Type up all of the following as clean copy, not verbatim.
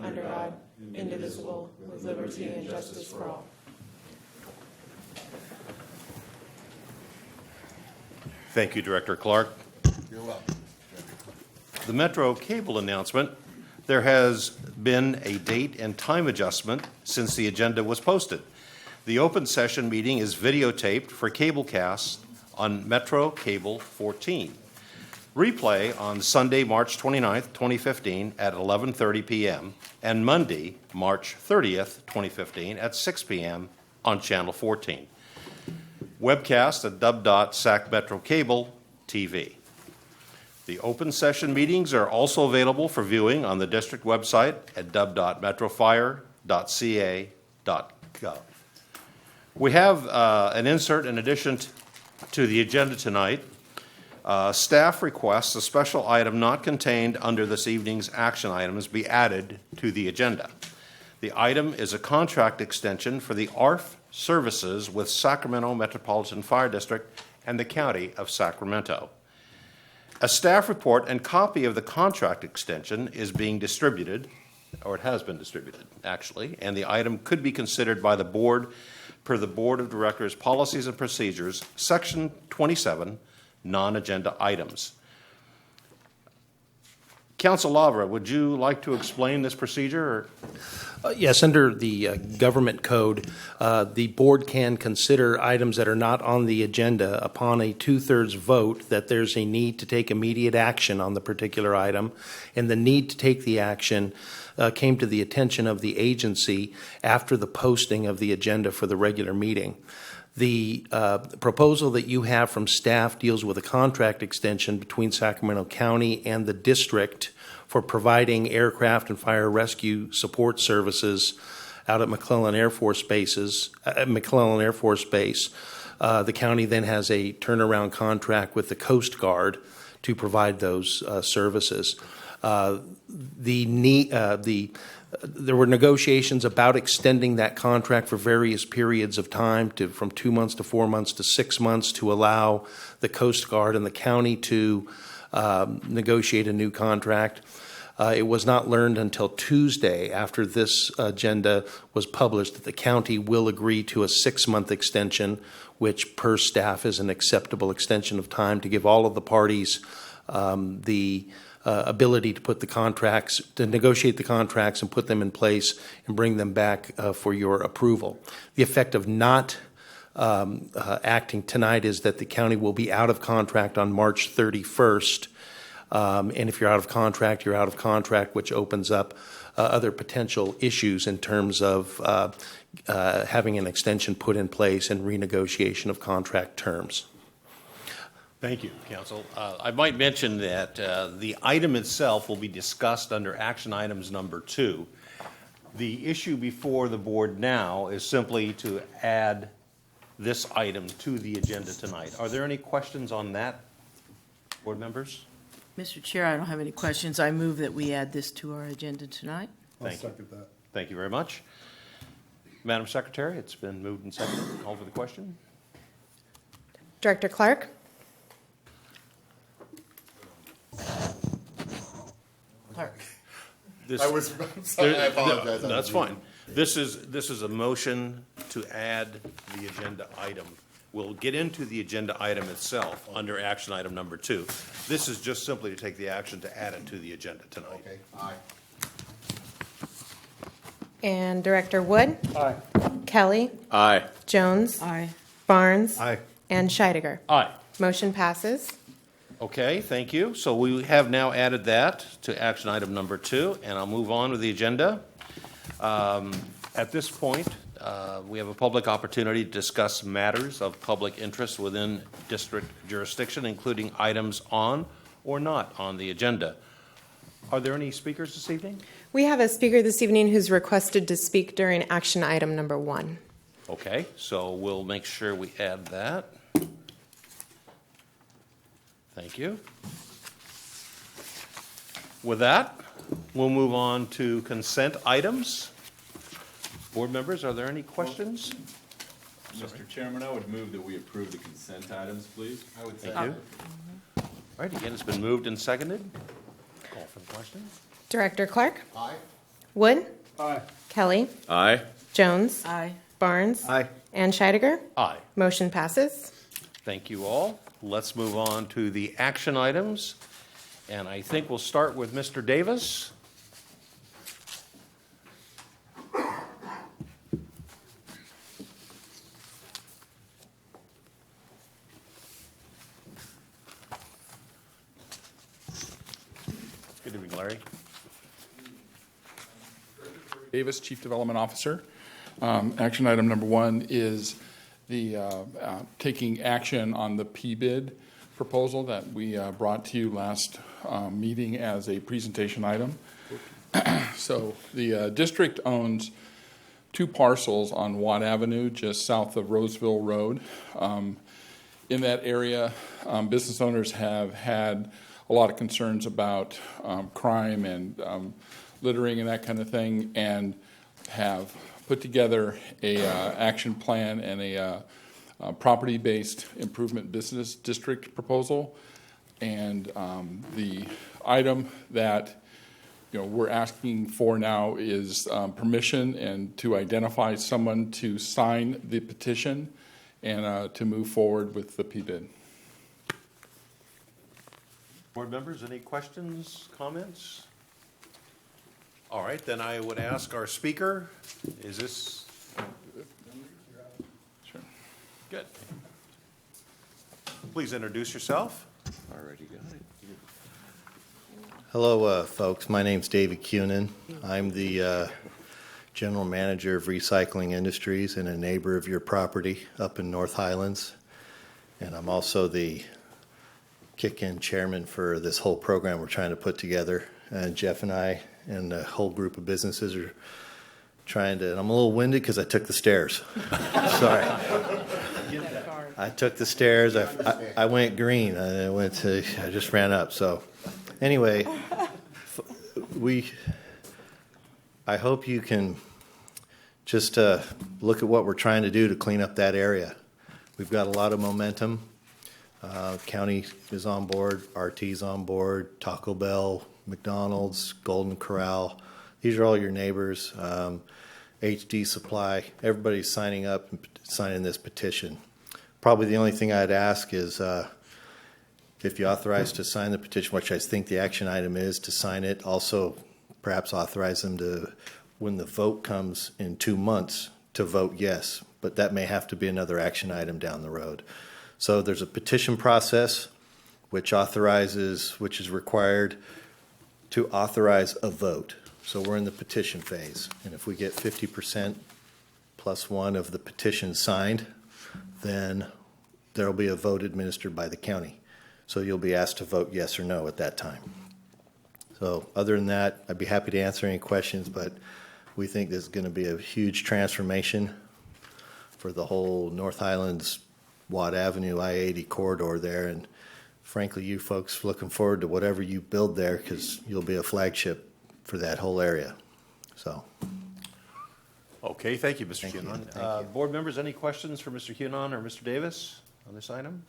under God, indivisible, with liberty and justice for all. Thank you, Director Clark. You're welcome. The Metro cable announcement. There has been a date and time adjustment since the agenda was posted. The open session meeting is videotaped for cablecast on Metro Cable 14. Replay on Sunday, March 29th, 2015 at 11:30 p.m. and Monday, March 30th, 2015 at 6 p.m. on Channel 14. Webcast at dub.sacmetro cable TV. The open session meetings are also available for viewing on the district website at dub.metrofire.ca.gov. We have an insert in addition to the agenda tonight. Staff requests a special item not contained under this evening's action items be added to the agenda. The item is a contract extension for the ARF services with Sacramento Metropolitan Fire District and the County of Sacramento. A staff report and copy of the contract extension is being distributed, or it has been distributed, actually, and the item could be considered by the board per the Board of Directors Policies and Procedures, Section 27, non-agenda items. Council Lavra, would you like to explain this procedure? Yes, under the government code, the board can consider items that are not on the agenda upon a 2/3 vote that there's a need to take immediate action on the particular item, and the need to take the action came to the attention of the agency after the posting of the agenda for the regular meeting. The proposal that you have from staff deals with a contract extension between Sacramento County and the district for providing aircraft and fire rescue support services out at McClellan Air Force Base. The county then has a turnaround contract with the Coast Guard to provide those services. There were negotiations about extending that contract for various periods of time, from 2 months to 4 months to 6 months, to allow the Coast Guard and the county to negotiate a new contract. It was not learned until Tuesday, after this agenda was published, that the county will agree to a 6-month extension, which per staff is an acceptable extension of time to give all of the parties the ability to put the contracts, to negotiate the contracts and put them in place and bring them back for your approval. The effect of not acting tonight is that the county will be out of contract on March 31st. And if you're out of contract, you're out of contract, which opens up other potential issues in terms of having an extension put in place and renegotiation of contract terms. Thank you, Council. I might mention that the item itself will be discussed under action items number 2. The issue before the board now is simply to add this item to the agenda tonight. Are there any questions on that, board members? Mr. Chair, I don't have any questions. I move that we add this to our agenda tonight. I'll second that. Thank you very much. Madam Secretary, it's been moved and seconded. Call for the question. Director Clark? Clark. This, I'm sorry, I apologize. That's fine. This is a motion to add the agenda item. We'll get into the agenda item itself under action item number 2. This is just simply to take the action to add it to the agenda tonight. Okay, aye. And Director Wood? Aye. Kelly? Aye. Jones? Aye. Barnes? Aye. And Scheidegger. Aye. Motion passes. Okay, thank you. So we have now added that to action item number 2, and I'll move on with the agenda. At this point, we have a public opportunity to discuss matters of public interest within district jurisdiction, including items on or not on the agenda. Are there any speakers this evening? We have a speaker this evening who's requested to speak during action item number 1. Okay, so we'll make sure we add that. Thank you. With that, we'll move on to consent items. Board members, are there any questions? Mr. Chairman, I would move that we approve the consent items, please. I would say. Thank you. All right, again, it's been moved and seconded. Call for the question. Director Clark? Aye. Wood? Aye. Kelly? Aye. Jones? Aye. Barnes? Aye. And Scheidegger? Aye. Motion passes. Thank you all. Let's move on to the action items. And I think we'll start with Mr. Davis. Good evening, Larry. Davis, Chief Development Officer. Action item number 1 is the taking action on the PBID proposal that we brought to you last meeting as a presentation item. So the district owns 2 parcels on Watt Avenue, just south of Roseville Road. In that area, business owners have had a lot of concerns about crime and littering and that kind of thing, and have put together a action plan and a property-based improvement business district proposal. And the item that we're asking for now is permission and to identify someone to sign the petition and to move forward with the PBID. Board members, any questions, comments? All right, then I would ask our speaker, is this? Sure. Good. Please introduce yourself. Already got it. Hello, folks. My name's David Cunin. I'm the General Manager of Recycling Industries and a neighbor of your property up in North Highlands. And I'm also the kick-in chairman for this whole program we're trying to put together. And Jeff and I and a whole group of businesses are trying to, and I'm a little winded because I took the stairs. Sorry. I took the stairs. I went green. I just ran up. So anyway, I hope you can just look at what we're trying to do to clean up that area. We've got a lot of momentum. County is on board, RT's on board, Taco Bell, McDonald's, Golden Corral. These are all your neighbors. HD Supply, everybody's signing up and signing this petition. Probably the only thing I'd ask is if you authorize to sign the petition, which I think the action item is, to sign it. Also, perhaps authorize them to, when the vote comes in 2 months, to vote yes. But that may have to be another action item down the road. So there's a petition process which is required to authorize a vote. So we're in the petition phase. And if we get 50% plus 1 of the petition signed, then there'll be a vote administered by the county. So you'll be asked to vote yes or no at that time. So other than that, I'd be happy to answer any questions, but we think this is going to be a huge transformation for the whole North Highlands, Watt Avenue, I-80 corridor there. And frankly, you folks looking forward to whatever you build there because you'll be a flagship for that whole area. So. Okay, thank you, Mr. Hunan. Thank you. Board members, any questions for Mr. Hunan or Mr. Davis on this item?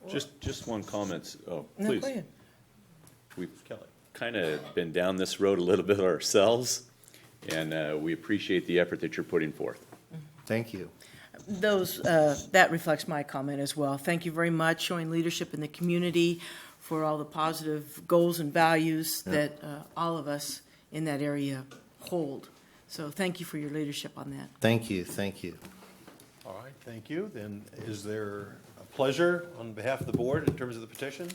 Just one comment. Oh, No, please. go ahead. We've kind of been down this road a little bit ourselves, and we appreciate the effort that you're putting forth. Thank you. That reflects my comment as well. Thank you very much, showing leadership in the community for all the positive goals and values that all of us in that area hold. So thank you for your leadership on that. Thank you. Thank you. All right, thank you. Then is there a pleasure on behalf of the board in terms of the petition?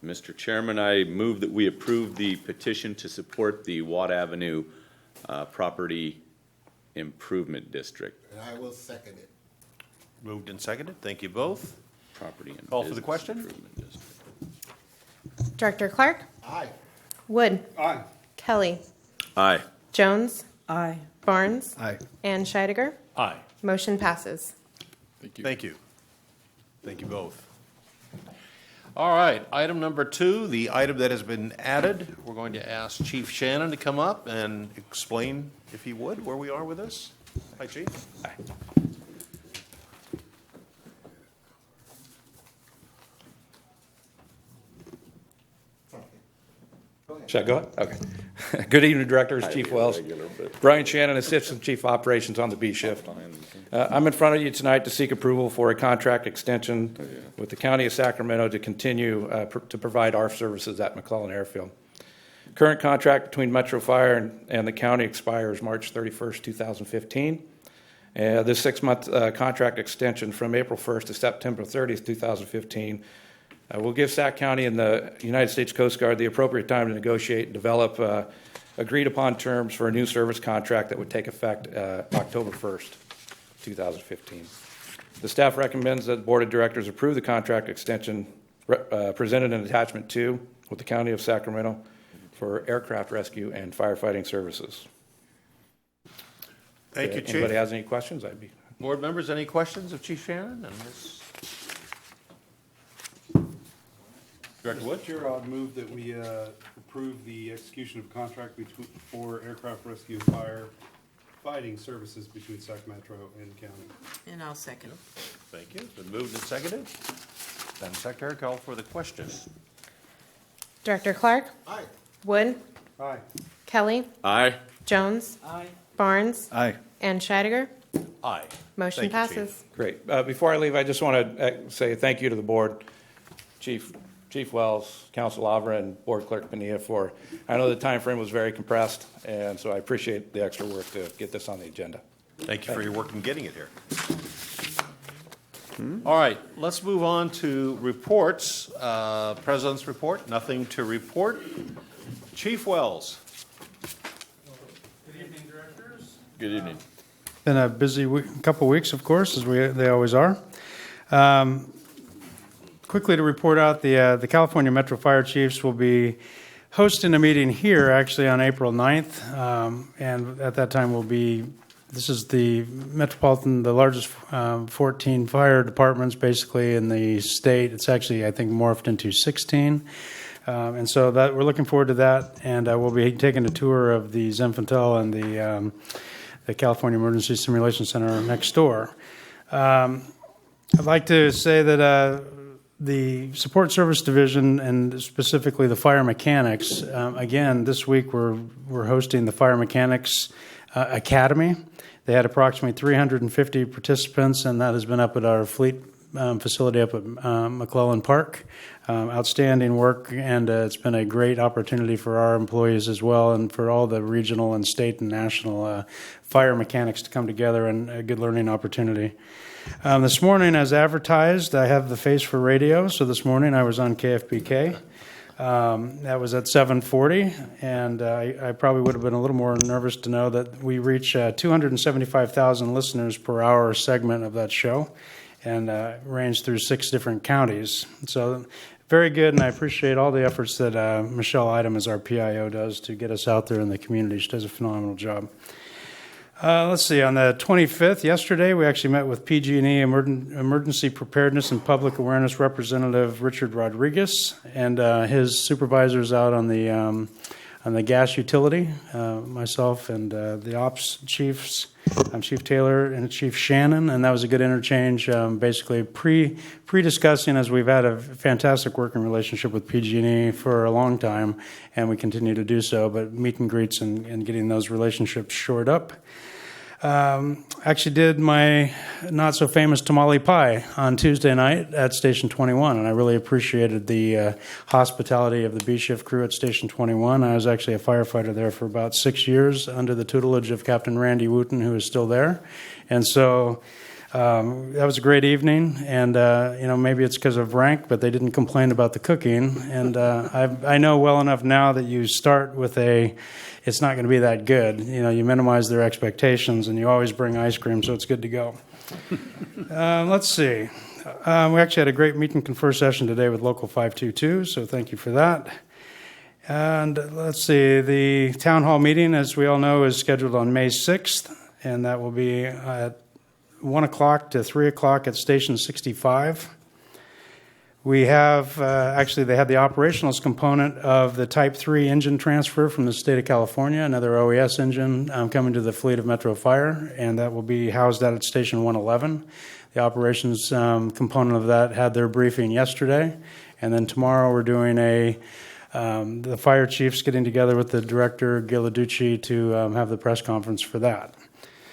Mr. Chairman, I move that we approve the petition to support the Watt Avenue Property Improvement District. And I will second it. Moved and seconded. Thank you both. Property and Call for the Business question. Improvement District. Director Clark? Aye. Wood? Aye. Kelly? Aye. Jones? Aye. Barnes? Aye. And Scheidegger? Aye. Motion passes. Thank you. Thank you. Thank you both. All right, item number 2, the item that has been added. We're going to ask Chief Shannon to come up and explain, if he would, where we are with this. Hi, Chief. Hi. Go ahead. Should I go ahead? Okay. Good evening, Directors, Chief Wells. Brian Shannon, Assistant Chief Operations on the B shift. I'm in front of you tonight to seek approval for a contract extension with the County of Sacramento to continue to provide ARF services at McClellan Airfield. Current contract between Metro Fire and the county expires March 31st, 2015. This 6-month contract extension from April 1st to September 30th, 2015 will give Sac County and the United States Coast Guard the appropriate time to negotiate and develop agreed upon terms for a new service contract that would take effect October 1st, 2015. The staff recommends that the Board of Directors approve the contract extension presented in Attachment 2 with the County of Sacramento for aircraft rescue and firefighting services. Thank you, If anybody Chief. has any questions, I'd be... Board members, any questions of Chief Shannon? And Ms. Director Wood? Chair, I'd move that we approve the execution of contract for aircraft rescue and fire fighting services between Sac Metro and county. And I'll second. Thank you. It's been moved and seconded. Madam Secretary, call for the question. Director Clark? Aye. Wood? Aye. Kelly? Aye. Jones? Aye. Barnes? Aye. And Scheidegger? Aye. Motion Thank you, Chief. passes. Great. Before I leave, I just want to say thank you to the board, Chief Wells, Council Avra, and Board Clerk Pania for, I know the time frame was very compressed, and so I appreciate the extra work to get this on the agenda. Thank you for your work in getting it here. All right, let's move on to reports. President's report, nothing to report. Chief Wells. Good evening, directors. Good evening. Been a busy couple weeks, of course, as they always are. Quickly to report out, the California Metro Fire Chiefs will be hosting a meeting here actually on April 9th, and at that time this is the metropolitan, the largest 14 fire departments basically in the state. It's actually, I think, morphed into 16. And so that we're looking forward to that, and we'll be taking a tour of the Zinfandel and the California Emergency Simulation Center next door. I'd like to say that the Support Service Division, and specifically the fire mechanics, again, this week we're hosting the Fire Mechanics Academy. They had approximately 350 participants, and that has been up at our fleet facility up at McClellan Park. Outstanding work, and it's been a great opportunity for our employees as well, and for all the regional and state and national fire mechanics to come together, and a good learning opportunity. This morning, as advertised, I have the face for radio, so this morning I was on KFBK. That was at 7:40, and I probably would have been a little more nervous to know that we reach 275,000 listeners per hour segment of that show, and range through 6 different counties. So very good, and I appreciate all the efforts that Michelle Idem, as our PIO, does to get us out there in the community. She does a phenomenal job. Let's see, on the 25th, yesterday, we actually met with PG&E Emergency Preparedness and Public Awareness Representative Richard Rodriguez and his supervisors out on the gas utility, myself and the ops chiefs. I'm Chief Taylor and Chief Shannon, and that was a good interchange, basically pre-discussing, as we've had a fantastic working relationship with PG&E for a long time, and we continue to do so, but meet and greets and getting those relationships shored up. Actually did my not-so-famous tamale pie on Tuesday night at Station 21, and I really appreciated the hospitality of the B-Shift crew at Station 21. I was actually a firefighter there for about 6 years under the tutelage of Captain Randy Wooten, who is still there. And so that was a great evening, and maybe it's because of rank, but they didn't complain about the cooking. And I know well enough now that you start with it's not going to be that good. You minimize their expectations, and you always bring ice cream, so it's good to go. Let's see. We actually had a great meet and confer session today with Local 522, so thank you for that. And let's see, the town hall meeting, as we all know, is scheduled on May 6th, and that will be at 1 o'clock to 3 o'clock at Station 65. We have, they have the operationals component of the Type 3 engine transfer from the state of California, another OES engine coming to the fleet of Metro Fire, and that will be housed out at Station 111. The operations component of that had their briefing yesterday, and then tomorrow we're doing a the fire chiefs getting together with the director, Giladucci, to have the press conference for that.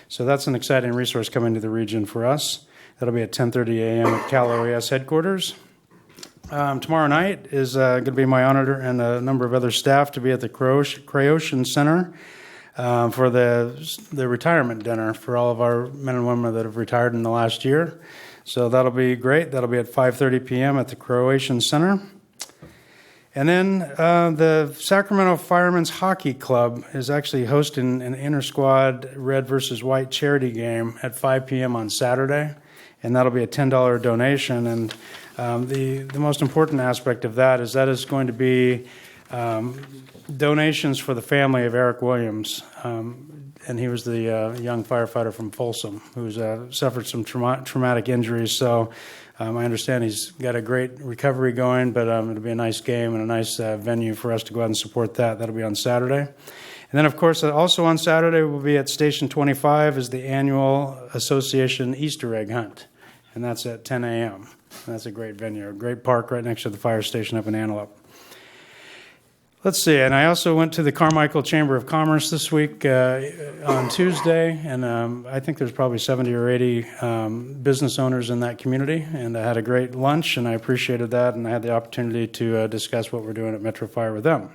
So that's an exciting resource coming to the region for us. That'll be at 10:30 a.m. at Cal OES headquarters. Tomorrow night is going to be my honor and a number of other staff to be at the Croatian Center for the retirement dinner for all of our men and women that have retired in the last year. So that'll be great. That'll be at 5:30 p.m. at the Croatian Center. And then the Sacramento Firemen's Hockey Club is actually hosting an inter-squad red versus white charity game at 5 p.m. on Saturday, and that'll be a $10 donation. And the most important aspect of that is going to be donations for the family of Eric Williams, and he was the young firefighter from Folsom who's suffered some traumatic injuries. So I understand he's got a great recovery going, but it'll be a nice game and a nice venue for us to go out and support that. That'll be on Saturday. And then, of course, also on Saturday, we'll be at Station 25 is the annual association Easter egg hunt, and that's at 10 a.m. That's a great venue, a great park right next to the fire station up in Antelope. Let's see, and I also went to the Carmichael Chamber of Commerce this week on Tuesday, and I think there's probably 70 or 80 business owners in that community, and I had a great lunch, and I appreciated that, and I had the opportunity to discuss what we're doing at Metro Fire with them.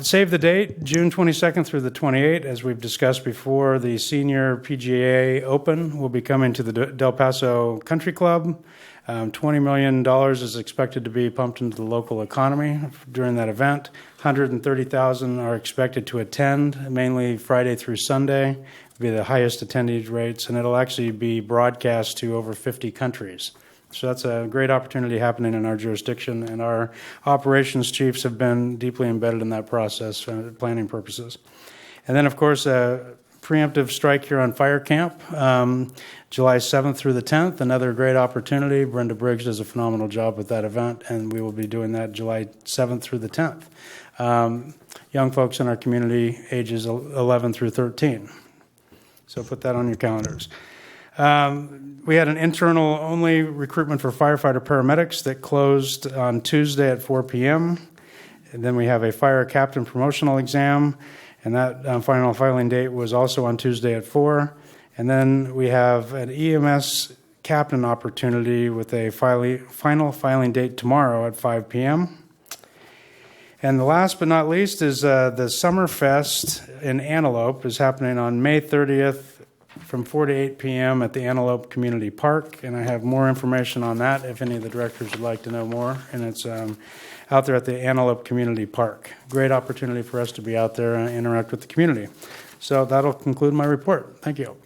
Save the date, June 22nd through the 28th, as we've discussed before, the Senior PGA Open will be coming to the Del Paso Country Club. $20 million is expected to be pumped into the local economy during that event. 130,000 are expected to attend, mainly Friday through Sunday. It'll be the highest attendance rates, and it'll actually be broadcast to over 50 countries. So that's a great opportunity happening in our jurisdiction, and our operations chiefs have been deeply embedded in that process for planning purposes. And then, of course, preemptive strike here on Fire Camp, July 7th through the 10th, another great opportunity. Brenda Briggs does a phenomenal job with that event, and we will be doing that July 7th through the 10th. Young folks in our community, ages 11 through 13. So put that on your calendars. We had an internal-only recruitment for firefighter paramedics that closed on Tuesday at 4 p.m. And then we have a fire captain promotional exam, and that final filing date was also on Tuesday at 4. And then we have an EMS captain opportunity with a final filing date tomorrow at 5 p.m. And the last but not least is the Summerfest in Antelope is happening on May 30th from 4 to 8 p.m. at the Antelope Community Park. And I have more information on that if any of the directors would like to know more. And it's out there at the Antelope Community Park. Great opportunity for us to be out there and interact with the community. So that'll conclude my report. Thank you.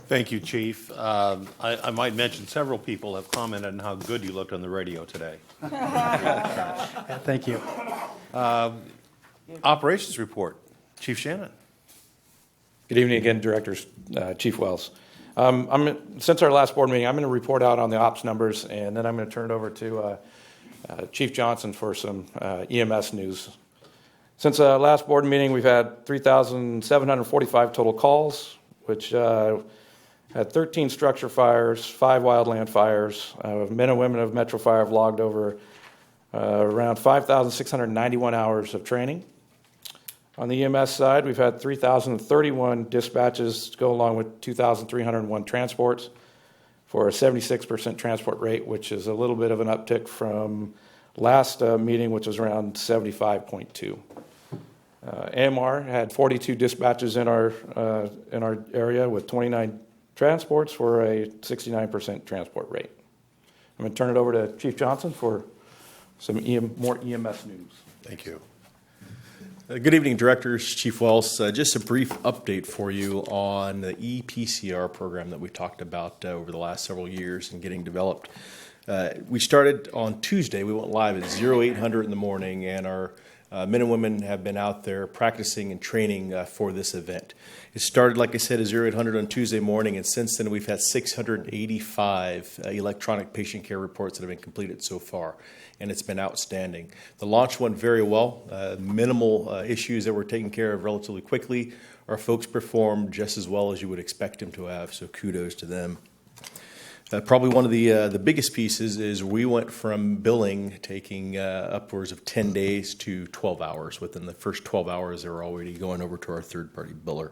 Thank you, Chief. I might mention several people have commented on how good you looked on the radio today. Thank you. Operations report, Chief Shannon. Good evening again, Directors, Chief Wells. Since our last board meeting, I'm going to report out on the ops numbers, and then I'm going to turn it over to Chief Johnson for some EMS news. Since last board meeting, we've had 3,745 total calls, which had 13 structure fires, 5 wildland fires. Men and women of Metro Fire have logged over around 5,691 hours of training. On the EMS side, we've had 3,031 dispatches go along with 2,301 transports for a 76% transport rate, which is a little bit of an uptick from last meeting, which was around 75.2. AMR had 42 dispatches in our area with 29 transports for a 69% transport rate. I'm going to turn it over to Chief Johnson for some more EMS news. Thank you. Good evening, Directors, Chief Wells. Just a brief update for you on the EPCR program that we've talked about over the last several years and getting developed. We started on Tuesday. We went live at 0800 in the morning, and our men and women have been out there practicing and training for this event. It started, like I said, at 0800 on Tuesday morning, and since then we've had 685 electronic patient care reports that have been completed so far, and it's been outstanding. The launch went very well. Minimal issues that were taken care of relatively quickly. Our folks performed just as well as you would expect them to have, so kudos to them. Probably one of the biggest pieces is we went from billing taking upwards of 10 days to 12 hours. Within the first 12 hours, they were already going over to our third-party biller.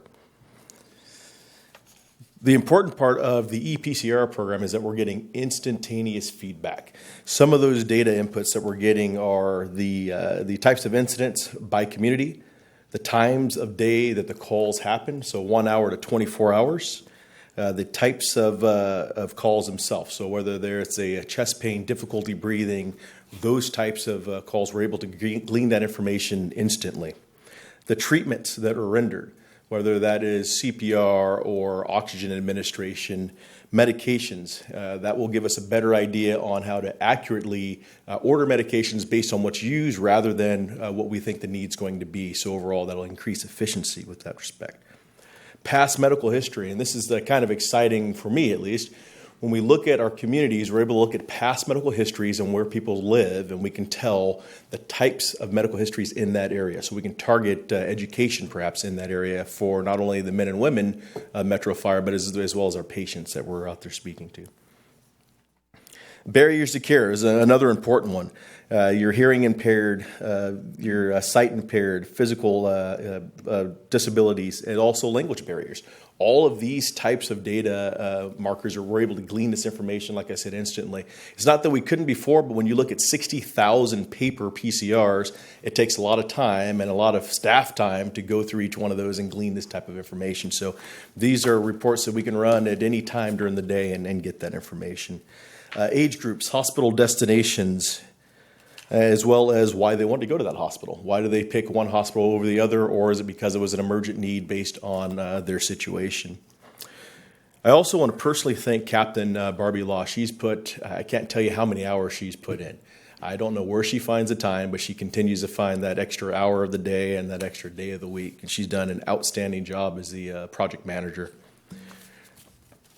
The important part of the EPCR program is that we're getting instantaneous feedback. Some of those data inputs that we're getting are the types of incidents by community, the times of day that the calls happen, so 1 hour to 24 hours, the types of calls themselves. So whether there's a chest pain, difficulty breathing, those types of calls, we're able to glean that information instantly. The treatments that are rendered, whether that is CPR or oxygen administration, medications, that will give us a better idea on how to accurately order medications based on what's used rather than what we think the need's going to be. So overall, that'll increase efficiency with that respect. Past medical history, and this is kind of exciting for me at least. When we look at our communities, we're able to look at past medical histories and where people live, and we can tell the types of medical histories in that area. So we can target education perhaps in that area for not only the men and women of Metro Fire, but as well as our patients that we're out there speaking to. Barriers to care is another important one. You're hearing impaired, you're sight impaired, physical disabilities, and also language barriers. All of these types of data markers we're able to glean this information, like I said, instantly. It's not that we couldn't before, but when you look at 60,000 paper PCRs, it takes a lot of time and a lot of staff time to go through each one of those and glean this type of information. So these are reports that we can run at any time during the day and get that information. Age groups, hospital destinations, as well as why they want to go to that hospital. Why do they pick one hospital over the other, or is it because it was an emergent need based on their situation? I also want to personally thank Captain Barbie Law. She's put, I can't tell you how many hours she's put in. I don't know where she finds the time, but she continues to find that extra hour of the day and that extra day of the week. And she's done an outstanding job as the project manager.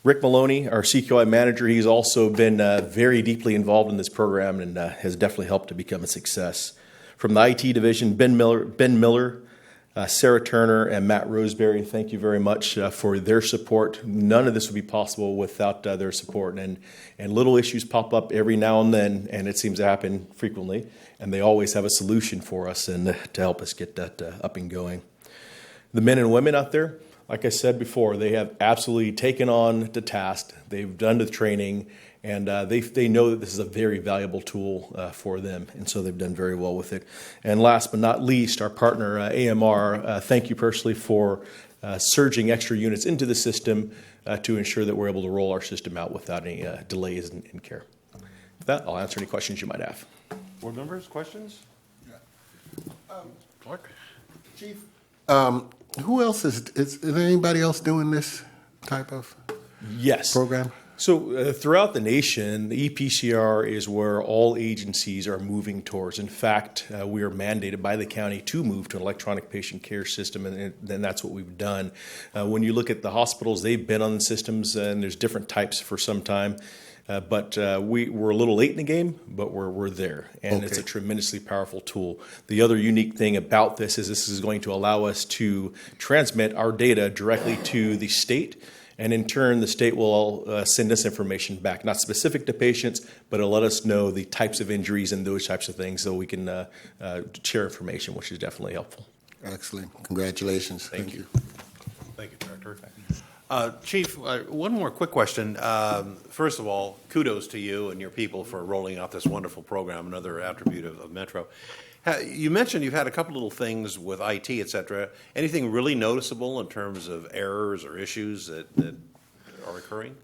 Rick Maloney, our CQI manager, he's also been very deeply involved in this program and has definitely helped to become a success. From the IT division, Ben Miller, Sarah Turner, and Matt Roseberry, thank you very much for their support. None of this would be possible without their support. And little issues pop up every now and then, and it seems to happen frequently. And they always have a solution for us and to help us get that up and going. The men and women out there, like I said before, they have absolutely taken on the task. They've done the training, and they know that this is a very valuable tool for them, and so they've done very well with it. And last but not least, our partner, AMR, thank you personally for surging extra units into the system to ensure that we're able to roll our system out without any delays in care. With that, I'll answer any questions you might have. Board members, questions? Clark? Chief, who else is there anybody else doing this type of Yes. program? So throughout the nation, the EPCR is where all agencies are moving towards. In fact, we are mandated by the county to move to an electronic patient care system, and then that's what we've done. When you look at the hospitals, they've been on the systems, and there's different types for some time. But we're a little late in the game, but we're there, and it's a tremendously powerful tool. The other unique thing about this is going to allow us to transmit our data directly to the state, and in turn, the state will send us information back, not specific to patients, but it'll let us know the types of injuries and those types of things, so we can share information, which is definitely helpful. Excellent. Congratulations. Thank you. Thank you, Director. Chief, one more quick question. First of all, kudos to you and your people for rolling out this wonderful program, another attribute of Metro. You mentioned you've had a couple little things with IT, et cetera. Anything really noticeable in terms of errors or issues that are occurring?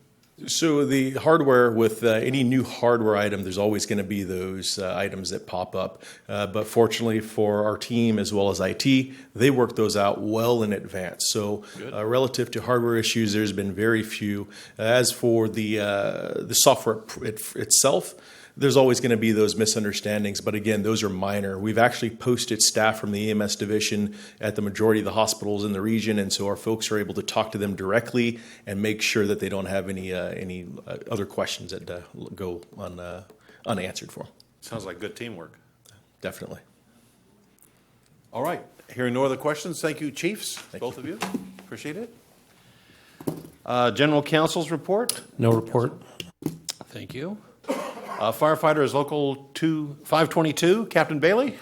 So the hardware, with any new hardware item, there's always going to be those items that pop up. But fortunately for our team as well as IT, they work those out well in advance. So relative to hardware issues, there's been very few. As for the software itself, there's always going to be those misunderstandings, but again, those are minor. We've actually posted staff from the EMS division at the majority of the hospitals in the region, and so our folks are able to talk to them directly and make sure that they don't have any other questions that go unanswered for them. Sounds like good teamwork. Definitely. All right. Hearing no other questions, thank you, Chiefs, both of you. Appreciate it. General Counsel's report? No report. Thank you. Firefighter is Local 522, Captain Bailey.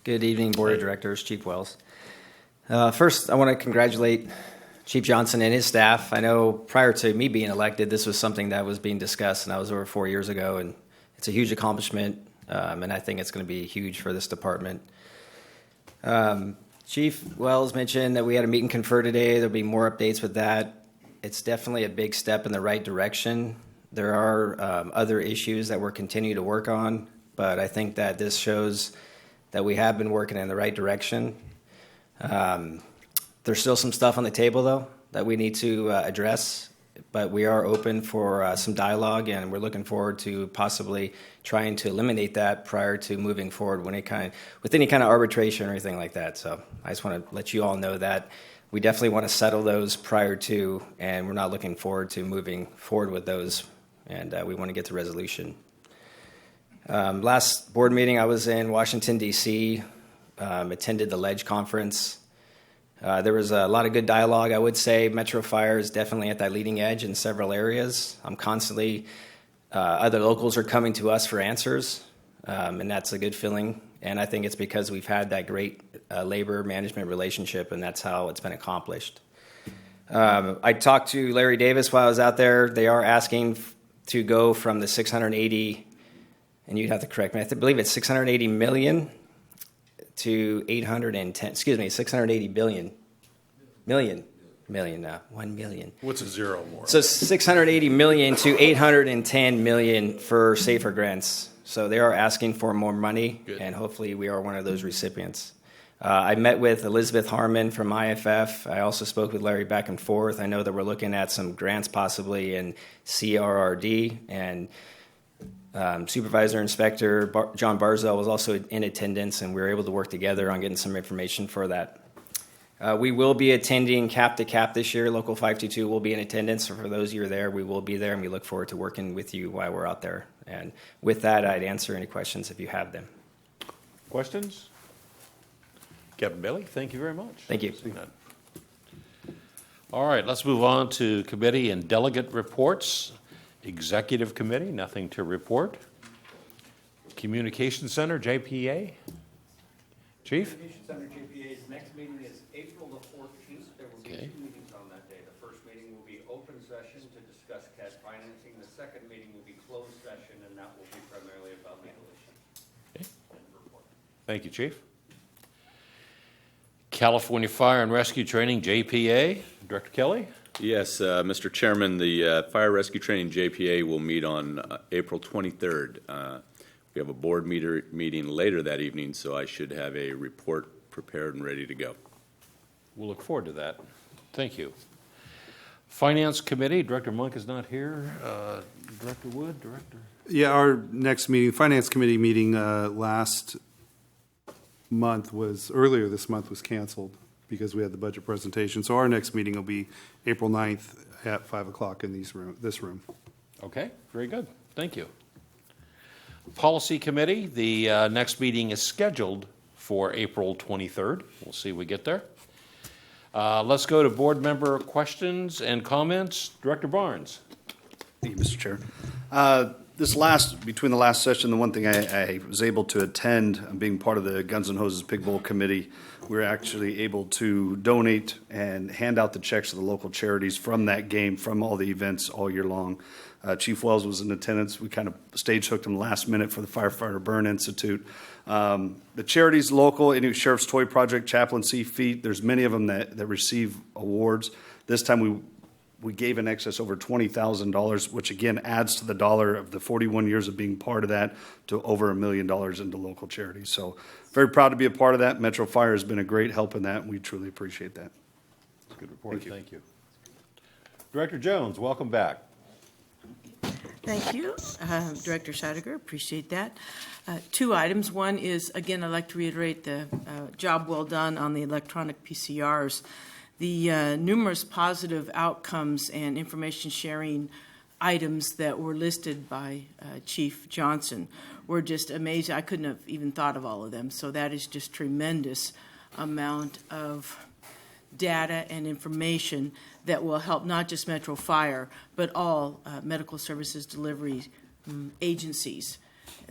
Good evening, Board of Directors, Chief Wells. First, I want to congratulate Chief Johnson and his staff. I know prior to me being elected, this was something that was being discussed, and that was over 4 years ago, and it's a huge accomplishment, and I think it's going to be huge for this department. Chief Wells mentioned that we had a meet and confer today. There'll be more updates with that. It's definitely a big step in the right direction. There are other issues that we're continuing to work on, but I think that this shows that we have been working in the right direction. There's still some stuff on the table, though, that we need to address, but we are open for some dialogue, and we're looking forward to possibly trying to eliminate that prior to moving forward with any kind of arbitration or anything like that. So I just want to let you all know that we definitely want to settle those prior to, and we're not looking forward to moving forward with those, and we want to get to resolution. Last board meeting, I was in Washington, D.C., attended the LEDGE conference. There was a lot of good dialogue. I would say Metro Fire is definitely at that leading edge in several areas. I'm constantly, other locals are coming to us for answers, and that's a good feeling. And I think it's because we've had that great labor management relationship, and that's how it's been accomplished. I talked to Larry Davis while I was out there. They are asking to go from the 680, and you'd have to correct me, I believe it's 680 million to 680 billion. Million now, 1 million. What's a zero more? So 680 million to 810 million for safer grants. So they are asking for more money, and hopefully we are one of those recipients. I met with Elizabeth Harmon from IFF. I also spoke with Larry back and forth. I know that we're looking at some grants possibly in CRRD, and Supervisor Inspector John Barzell was also in attendance, and we were able to work together on getting some information for that. We will be attending Cap to Cap this year. Local 522 will be in attendance. So for those of you who are there, we will be there, and we look forward to working with you while we're out there. And with that, I'd answer any questions if you have them. Questions? Captain Bailey, thank you very much. Thank you. All right, let's move on to committee and delegate reports. Executive Committee, nothing to report. Communication Center, JPA. Chief? Communication Center, JPA's next meeting is April the 14th. There will be 2 meetings on that day. The first meeting will be open session to discuss CAD financing. The second meeting will be closed session, and that will be primarily about legal issues. Thank you, Chief. California Fire and Rescue Training, JPA. Director Kelly? Yes, Mr. Chairman, the Fire Rescue Training JPA will meet on April 23rd. We have a board meeting later that evening, so I should have a report prepared and ready to go. We'll look forward to that. Thank you. Finance Committee, Director Monk is not here. Director Wood, Director? Yeah, our next meeting, Finance Committee meeting earlier this month was canceled because we had the budget presentation. So our next meeting will be April 9th at 5 o'clock in this room. Okay, very good. Thank you. Policy Committee, the next meeting is scheduled for April 23rd. We'll see if we get there. Let's go to board member questions and comments. Director Barnes. Thank you, Mr. Chair. Between the last session, the one thing I was able to attend, being part of the Guns N' Hoses Pig Bowl Committee, we were actually able to donate and hand out the checks to the local charities from that game, from all the events all year long. Chief Wells was in attendance. We kind of stage hooked him last minute for the Firefighter Burn Institute. The charities local, any Sheriff's Toy Project, Chaplaincy, FEET, there's many of them that receive awards. This time we gave in excess over $20,000, which again adds to the dollar of the 41 years of being part of that to over $1 million into local charities. So very proud to be a part of that. Metro Fire has been a great help in that, and we truly appreciate that. That's a good report. Thank you. Director Jones, welcome back. Thank you, Director Scheidegger. Appreciate that. 2 items. One is, again, I'd like to reiterate the job well done on the electronic PCRs. The numerous positive outcomes and information sharing items that were listed by Chief Johnson were just amazing. I couldn't have even thought of all of them. So that is just tremendous amount of data and information that will help not just Metro Fire, but all medical services delivery agencies.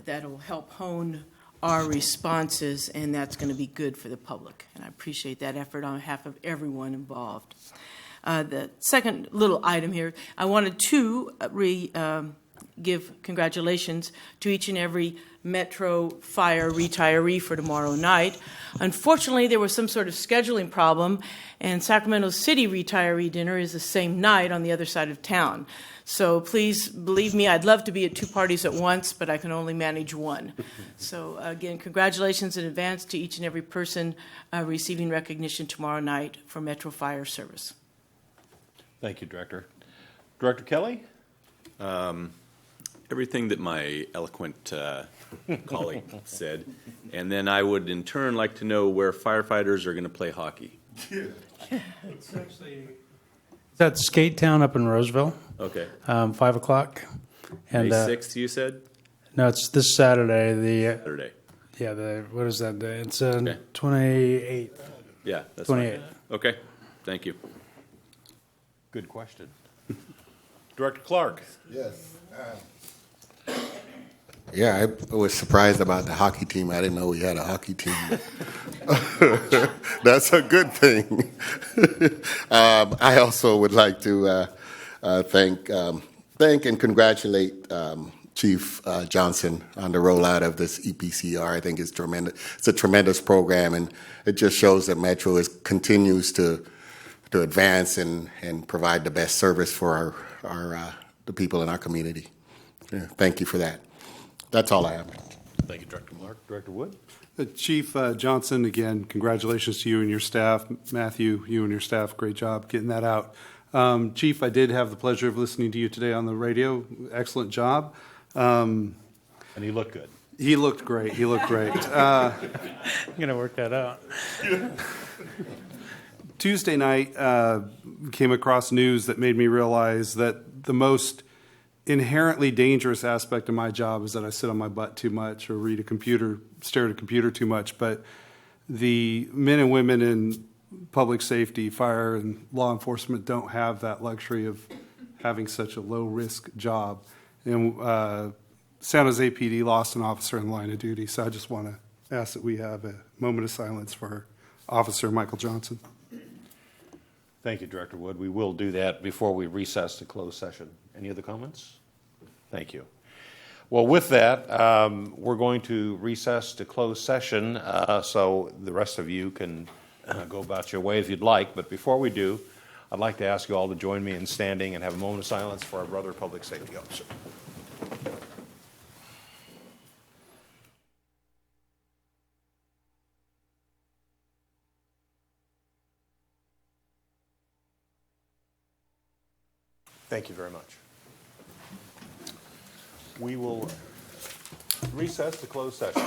That will help hone our responses, and that's going to be good for the public. And I appreciate that effort on behalf of everyone involved. The second little item here, I wanted to give congratulations to each and every Metro Fire retiree for tomorrow night. Unfortunately, there was some sort of scheduling problem, and Sacramento City retiree dinner is the same night on the other side of town. So please believe me, I'd love to be at two parties at once, but I can only manage one. So again, congratulations in advance to each and every person receiving recognition tomorrow night for Metro Fire service. Thank you, Director. Director Kelly? Everything that my eloquent colleague said. And then I would in turn like to know where firefighters are going to play hockey. It's at Skate Town up in Roseville. Okay. 5 o'clock. And May 6th, you said? no, it's this Saturday. Saturday. What is that day? It's Okay. 28th. Yeah, that's 28th. fine. Okay, thank you. Good question. Director Clark? Yes. Yeah, I was surprised about the hockey team. I didn't know we had a hockey team. That's a good thing. I also would like to thank and congratulate Chief Johnson on the rollout of this EPCR. I think it's tremendous. It's a tremendous program, and it just shows that Metro continues to advance and provide the best service for the people in our community. Yeah, thank you for that. That's all I have. Thank you, Director Clark. Director Wood? Chief Johnson, again, congratulations to you and your staff. Matthew, you and your staff, great job getting that out. Chief, I did have the pleasure of listening to you today on the radio. Excellent job. And he looked good. He looked great. He looked great. I'm going to work that out. Tuesday night came across news that made me realize that the most inherently dangerous aspect of my job is that I sit on my butt too much or stare at a computer too much. But the men and women in public safety, fire, and law enforcement don't have that luxury of having such a low-risk job. And San Jose PD lost an officer in the line of duty, so I just want to ask that we have a moment of silence for Officer Michael Johnson. Thank you, Director Wood. We will do that before we recess to close session. Any other comments? Thank you. Well, with that, we're going to recess to close session, so the rest of you can go about your way if you'd like. But before we do, I'd like to ask you all to join me in standing and have a moment of silence for our brother public safety officer. Thank you very much. We will recess to close session.